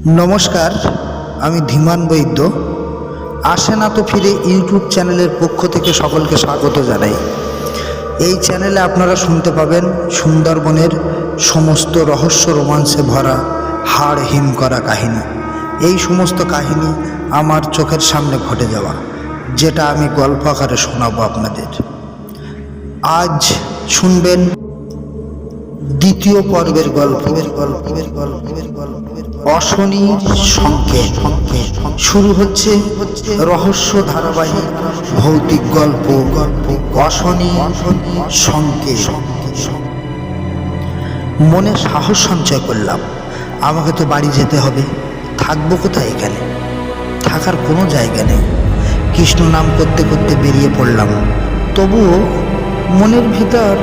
নমস্কার, আমি ধীমান বৈদ্য। আসে না তো ফিরে ইউটিউব চ্যানেলের পক্ষ থেকে সকলকে স্বাগত জানাই। এই চ্যানেলে আপনারা শুনতে পাবেন সুন্দরবনের সমস্ত রহস্য রোমাঞ্চে ভরা হাড় হিম করা কাহিনী। এই সমস্ত কাহিনী আমার চোখের সামনে ঘটে যাওয়া, যেটা আমি গল্প আকারে শোনাবো আপনাদের। আজ শুনবেন দ্বিতীয় পর্বের গল্পের অশনির সংকেত। শুরু হচ্ছে রহস্য ধারাবাহিক ভৌতিক গল্প অশনির সংকেত। মনে সাহস সঞ্চয় করলাম, আমাকে তো বাড়ি যেতে হবে। থাকবো কোথায়? এখানে থাকার কোনো জায়গা নেই। কৃষ্ণ নাম করতে করতে বেরিয়ে পড়লাম। তবুও মনের ভিতর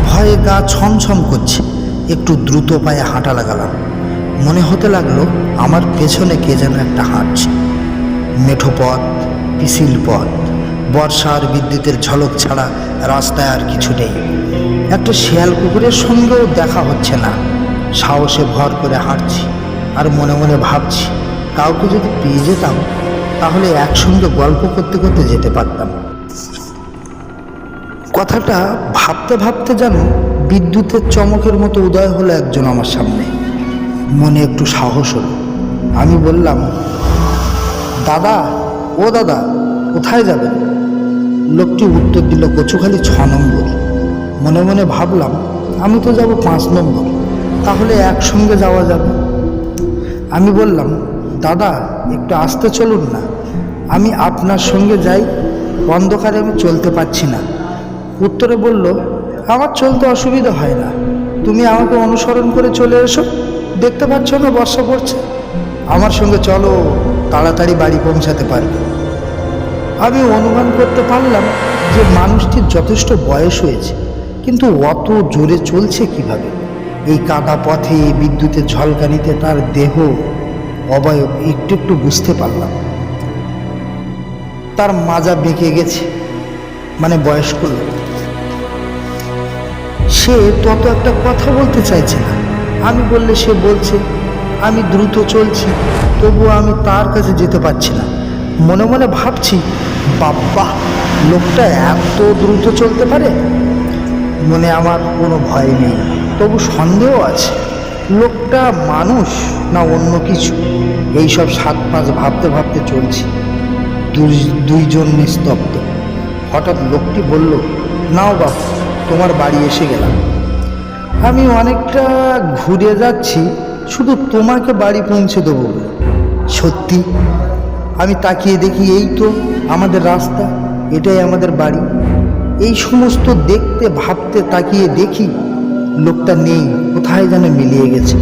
ভয়ে গা ছমছম করছে। একটু দ্রুত পায়ে হাঁটা লাগালাম। মনে হতে লাগলো আমার পেছনে কে যেন একটা হাঁটছে। মেঠো পথ, পিছিল পথ, বর্ষার বিদ্যুতের ঝলক ছাড়া রাস্তায় আর কিছু নেই। একটা শেয়াল কুকুরের সঙ্গেও দেখা হচ্ছে না। সাহসে ভর করে হাঁটছি আর মনে মনে ভাবছি, কাউকে যদি পেয়ে যেতাম তাহলে একসঙ্গে গল্প করতে করতে যেতে পারতাম। কথাটা ভাবতে ভাবতে যেন বিদ্যুতের চমকের মতো উদয় হলো একজন আমার সামনে। মনে একটু সাহস হলো। আমি বললাম, দাদা, ও দাদা, কোথায় যাবেন? লোকটি উত্তর দিল, কচুখালি 6 নম্বর। মনে মনে ভাবলাম, আমি তো যাব 5 নম্বর, তাহলে একসঙ্গে যাওয়া যাবে। আমি বললাম, দাদা, একটু আসতে চলুন না, আমি আপনার সঙ্গে যাই, অন্ধকারে আমি চলতে পারছি না। উত্তরে বলল, আমার চলতে অসুবিধা হয় না, তুমি আমাকে অনুসরণ করে চলে এসো। দেখতে পাচ্ছ না বর্ষা পড়ছে, আমার সঙ্গে চলো, তাড়াতাড়ি বাড়ি পৌঁছাতে পারবে। আমি অনুমান করতে পারলাম যে মানুষটির যথেষ্ট বয়স হয়েছে, কিন্তু অত জোরে চলছে কিভাবে? এই কাদা পথে বিদ্যুতের ঝলকানিতে তার দেহ অবয়ব একটু একটু বুঝতে পারলাম। তার মাজা বেঁকে গেছে, মানে বয়স্ক লোক। সে তত একটা কথা বলতে চাইছে না। আমি বললে সে বলছে। আমি দ্রুত চলছি, তবুও আমি তার কাছে যেতে পারছি না। মনে মনে ভাবছি, বাবা, লোকটা এত দ্রুত চলতে পারে। মনে আমার কোনো ভয় নেই, তবু সন্দেহ আছে, লোকটা মানুষ না অন্য কিছু। এইসব 7-5 ভাবতে ভাবতে চলছি। দুইজন নিস্তব্ধ। হঠাৎ লোকটি বলল, নাও বাবা, তোমার বাড়ি এসে গেলাম। আমি অনেকটা ঘুরে যাচ্ছি শুধু তোমাকে বাড়ি পৌঁছে দেবো বলে। সত্যি আমি তাকিয়ে দেখি, এই তো আমাদের রাস্তা, এটাই আমাদের বাড়ি। এই সমস্ত দেখতে ভাবতে তাকিয়ে দেখি লোকটা নেই, কোথায় যেন মিলিয়ে গেছে।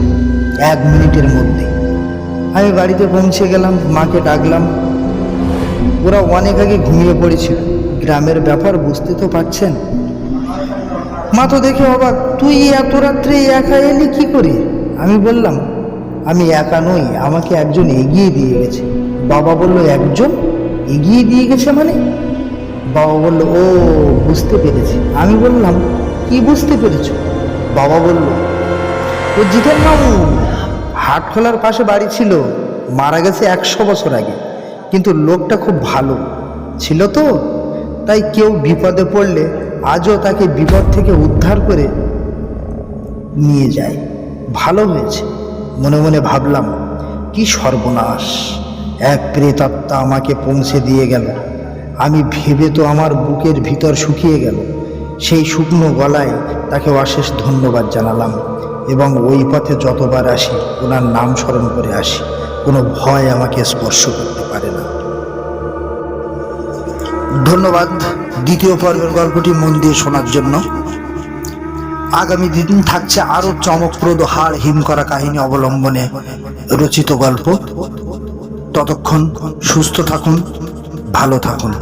1 মিনিটের মধ্যে আমি বাড়িতে পৌঁছে গেলাম। মাকে ডাকলাম। ওরা অনেক আগে ঘুমিয়ে পড়েছিল। গ্রামের ব্যাপার বুঝতে তো পারছেন। মা তো দেখে অবাক, তুই এত রাত্রে একা এলি কি করে? আমি বললাম, আমি একা নই, আমাকে একজন এগিয়ে দিয়ে গেছে। বাবা বলল, একজন এগিয়ে দিয়ে গেছে মানে? বাবা বলল, ও, বুঝতে পেরেছি। আমি বললাম, কি বুঝতে পেরেছ? বাবা বলল, ও জিতেন বাবু, হাটখোলার পাশে বাড়ি ছিল, মারা গেছে 100 বছর আগে। কিন্তু লোকটা খুব ভালো ছিল, তো তাই কেউ বিপদে পড়লে আজও তাকে বিপদ থেকে উদ্ধার করে নিয়ে যায়। ভালো হয়েছে। মনে মনে ভাবলাম, কি সর্বনাশ, এক প্রেতাত্মা আমাকে পৌঁছে দিয়ে গেল। আমি ভেবে তো আমার বুকের ভিতর শুকিয়ে গেল। সেই শুকনো গলায় তাকে অশেষ ধন্যবাদ জানালাম এবং ওই পথে যতবার আসি ওনার নাম স্মরণ করে আসি। কোনো ভয় আমাকে স্পর্শ করতে পারে না। ধন্যবাদ দ্বিতীয় পর্বের গল্পটি মন দিয়ে শোনার জন্য। আগামী দিন থাকছে আরো চমকপ্রদ হাড় হিম করা কাহিনী অবলম্বনে রচিত গল্প। ততক্ষণ সুস্থ থাকুন, ভালো থাকুন।